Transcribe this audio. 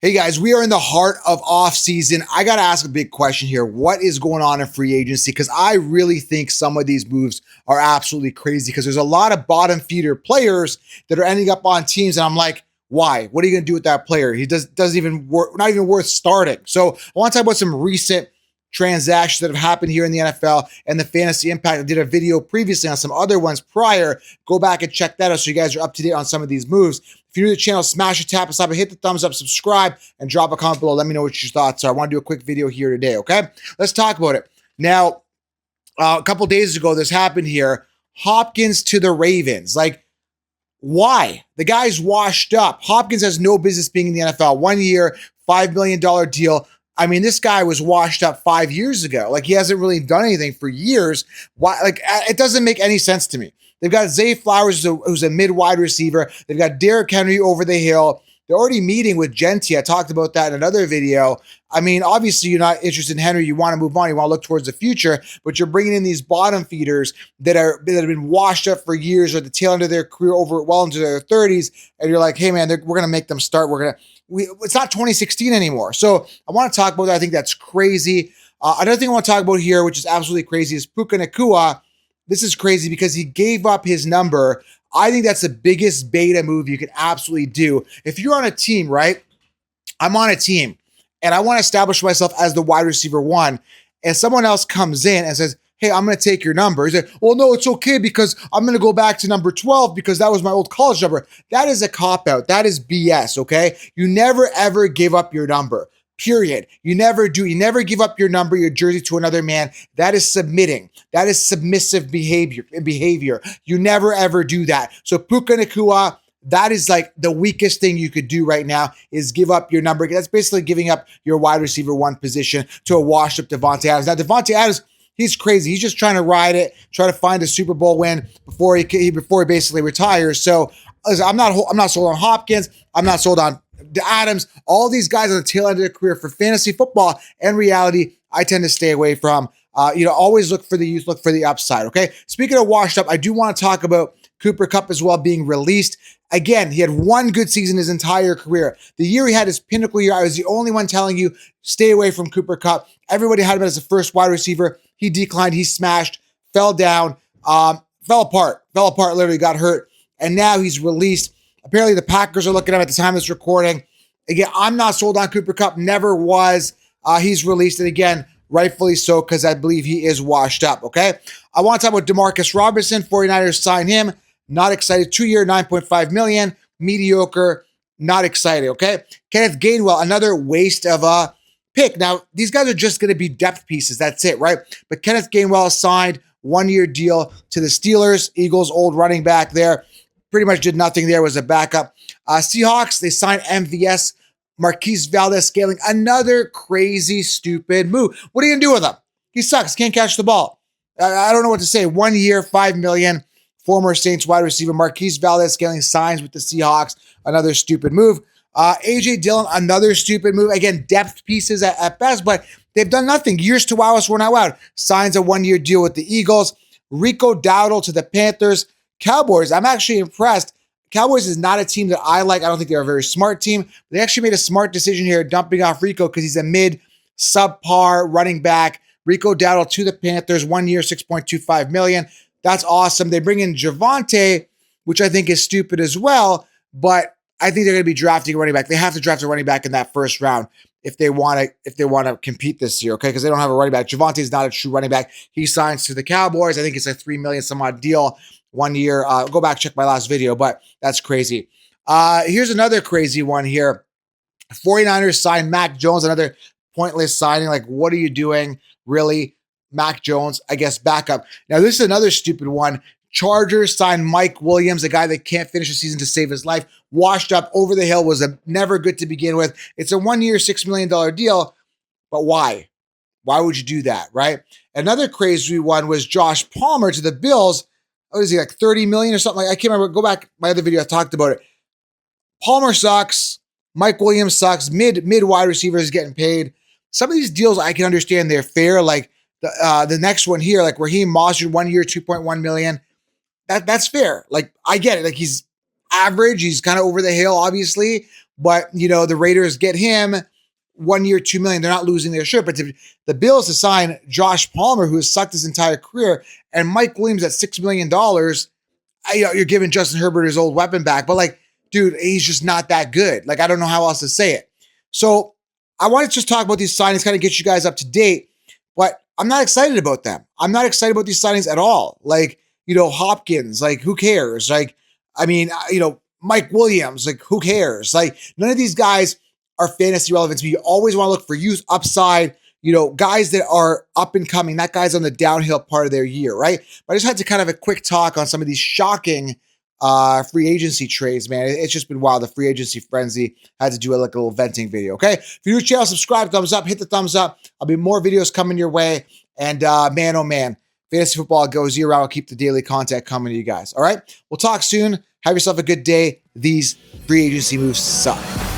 Hey guys, we are in the heart of off season. I got to ask a big question here. What is going on in free agency? Because I really think some of these moves are absolutely crazy because there's a lot of bottom feeder players that are ending up on teams. And I'm like, why? What are you going to do with that player? He doesn't even work, not even worth starting. So I want to talk about some recent transactions that have happened here in the NFL and the fantasy impact. I did a video previously on some other ones prior. Go back and check that out so you guys are up to date on some of these moves. If you're new to the channel, smash a tap aside, hit the thumbs up, subscribe, and drop a comment below. Let me know what your thoughts are. I want to do a quick video here today, okay? Let's talk about it. Now, a couple days ago, this happened here. Hopkins to the Ravens. Like, why? The guy's washed up. Hopkins has no business being in the NFL. 1 year, $5 million deal. I mean, this guy was washed up 5 years ago. Like, he hasn't really done anything for years. Why? Like, it doesn't make any sense to me. They've got Zay Flowers, who's a mid-wide receiver. They've got Derrick Henry over the hill. They're already meeting with Genty. I talked about that in another video. I mean, obviously, you're not interested in Henry. You want to move on. You want to look towards the future, but you're bringing in these bottom feeders that have been washed up for years or at the tail end of their career over well into their 30s, and you're like, hey, man, we're going to make them start. It's not 2016 anymore. So I want to talk about that. I think that's crazy. Another thing I want to talk about here, which is absolutely crazy, is Puka Nacua. This is crazy because he gave up his number. I think that's the biggest beta move you can absolutely do. If you're on a team, right? I'm on a team and I want to establish myself as the wide receiver one, and someone else comes in and says, hey, I'm going to take your number. He's like, well, no, it's okay because I'm going to go back to number 12 because that was my old college number. That is a cop-out. That is BS, okay? You never, ever give up your number. Period. You never do. You never give up your number, your jersey to another man. That is submitting. That is submissive behavior. You never, ever do that. So Puka Nacua, that is like the weakest thing you could do right now is give up your number. That's basically giving up your wide receiver one position to a washed up Davante Adams. Now, Davante Adams, he's crazy. He's just trying to ride it, try to find a Super Bowl win before he basically retires. So I'm not sold on Hopkins. I'm not sold on Adams. All these guys on the tail end of their career for fantasy football and reality, I tend to stay away from. Always look for the youth, look for the upside. Okay. Speaking of washed up, I do want to talk about Cooper Kupp as well being released. Again, he had one good season his entire career. The year he had his pinnacle year, I was the only one telling you, stay away from Cooper Kupp. Everybody had him as a first wide receiver. He declined, he smashed, fell down, fell apart, literally got hurt. And now he's released. Apparently the Packers are looking at him at the time of this recording. Again, I'm not sold on Cooper Kupp, never was. He's released, and again, rightfully so, because I believe he is washed up, okay? I want to talk about Demarcus Robinson. 49ers sign him. Not excited. 2 year, $9.5 million. Mediocre. Not excited, okay? Kenneth Gainwell, another waste of a pick. Now, these guys are just going to be depth pieces. That's it, right? But Kenneth Gainwell signed 1 year deal to the Steelers. Eagles' old running back there. Pretty much did nothing there, was a backup. Seahawks, they signed MVS, Marquise Valdez-Scantling. Another crazy, stupid move. What are you going to do with him? He sucks. Can't catch the ball. I don't know what to say. 1 year, $5 million. Former Saints wide receiver Marquise Valdez-Scantling signs with the Seahawks. Another stupid move. A.J. Dillon, another stupid move. Again, depth pieces at best, but they've done nothing. Years to wow us, we're not out. Signs a 1 year deal with the Eagles. Rico Dowdle to the Panthers. Cowboys, I'm actually impressed. Cowboys is not a team that I like. I don't think they're a very smart team. They actually made a smart decision here, dumping off Rico because he's a subpar running back. Rico Dowdle to the Panthers, 1 year, $6.25 million. That's awesome. They bring in Javonte, which I think is stupid as well, but I think they're going to be drafting a running back. They have to draft a running back in that first round if they want to compete this year, okay? Because they don't have a running back. Javonte is not a true running back. He signs to the Cowboys. I think it's a $3 million some odd deal. 1 year. Go back, check my last video, but that's crazy. Here's another crazy one here. 49ers signed Mac Jones, another pointless signing. Like, what are you doing? Really? Mac Jones, I guess, backup. Now, this is another stupid one. Chargers signed Mike Williams, a guy that can't finish the season to save his life. Washed up, over the hill, was never good to begin with. It's a 1 year, $6 million deal, but why? Why would you do that, right? Another crazy one was Josh Palmer to the Bills. What is he, like 30 million or something? I can't remember. Go back my other video, I talked about it. Palmer sucks. Mike Williams sucks. Mid wide receivers getting paid. Some of these deals I can understand they're fair. Like the next one here, like Raheem Mostert, 1 year, $2.1 million. That's fair. Like, I get it. Like, he's average. He's kind of over the hill, obviously. but the Raiders get him 1 year, $2 million. They're not losing their shirt. But the Bills to sign Josh Palmer, who has sucked his entire career, and Mike Williams at $6 million, you're giving Justin Herbert his old weapon back. But like, dude, he's just not that good. Like, I don't know how else to say it. So I want to just talk about these signings, kind of get you guys up to date, but I'm not excited about them. I'm not excited about these signings at all. Like, Hopkins, like, who cares? Like, I mean, Mike Williams, like, who cares? Like, none of these guys are fantasy relevant to me. You always want to look for youth upside, guys that are up and coming, not guys on the downhill part of their year, right? But I just had to kind of a quick talk on some of these shocking free agency trades, man. It's just been wild. The free agency frenzy. Had to do a little venting video, okay? If you're new to the channel, subscribe, thumbs up, hit the thumbs up. I'll be more videos coming your way. And man, oh man, fantasy football goes year round. I'll keep the daily content coming to you guys, all right? We'll talk soon. Have yourself a good day. These free agency moves suck.